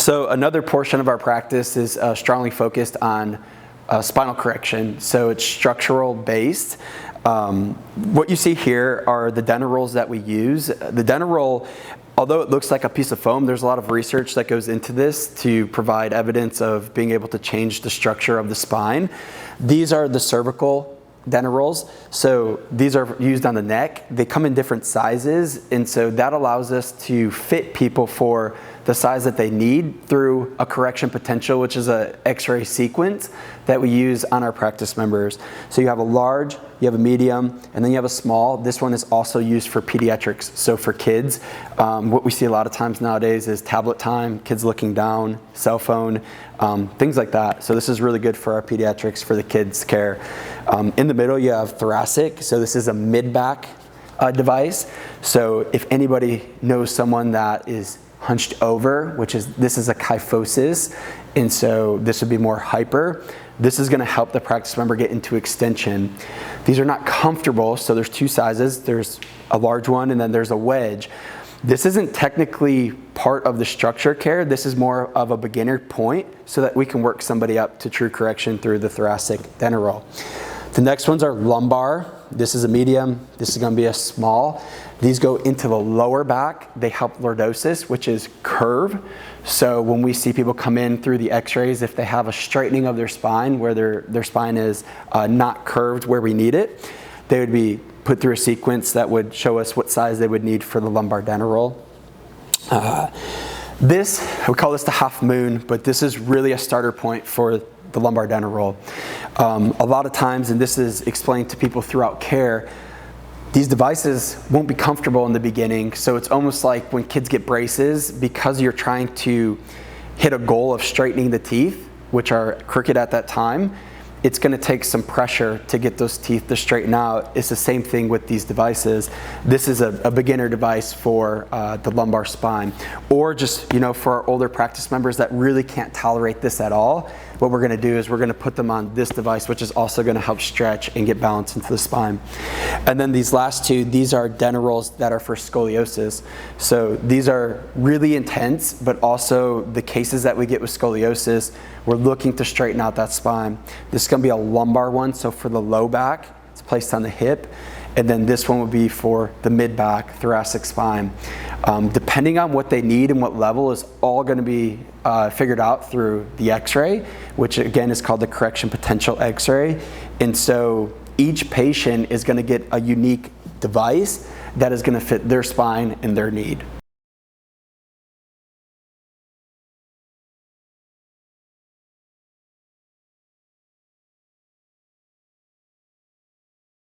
So another portion of our practice is strongly focused on spinal correction. So it's structural based. What you see here are the denture rolls that we use. The denture roll, although it looks like a piece of foam, there's a lot of research that goes into this to provide evidence of being able to change the structure of the spine. These are the cervical denture rolls. So these are used on the neck. They come in different sizes, and so that allows us to fit people for the size that they need through a correction potential, which is a X-ray sequence that we use on our practice members. So you have a large, you have a medium, and then you have a small. This one is also used for pediatrics, so for kids. What we see a lot of times nowadays is tablet time, kids looking down, cell phone, things like that. So this is really good for our pediatrics, for the kids' care. In the middle, you have thoracic. So this is a mid-back device. So if anybody knows someone that is hunched over, this is a kyphosis, and so this would be more hyper. This is going to help the practice member get into extension. These are not comfortable, so there's two sizes. There's a large one and then there's a wedge. This isn't technically part of the structure care. This is more of a beginner point so that we can work somebody up to true correction through the thoracic denture roll. The next ones are lumbar. This is a medium. This is going to be a small. These go into the lower back. They help lordosis, which is curve. So when we see people come in through the x-rays, if they have a straightening of their spine where their spine is not curved where we need it, they would be put through a sequence that would show us what size they would need for the lumbar denture roll. We call this the half moon, but this is really a starter point for the lumbar denture roll. A lot of times, and this is explained to people throughout care, these devices won't be comfortable in the beginning, so it's almost like when kids get braces, because you're trying to hit a goal of straightening the teeth, which are crooked at that time, it's going to take some pressure to get those teeth to straighten out. It's the same thing with these devices. This is a beginner device for the lumbar spine, or just for our older practice members that really can't tolerate this at all. What we're going to do is we're going to put them on this device, which is also going to help stretch and get balance into the spine. And then these last two, these are denture rolls that are for scoliosis. So these are really intense, but also the cases that we get with scoliosis, we're looking to straighten out that spine. This is going to be a lumbar one, so for the low back, it's placed on the hip. And then this one would be for the mid-back, thoracic spine. Depending on what they need and what level is all going to be figured out through the x-ray, which again is called the correction potential x-ray. And so each patient is going to get a unique device that is going to fit their spine and their need.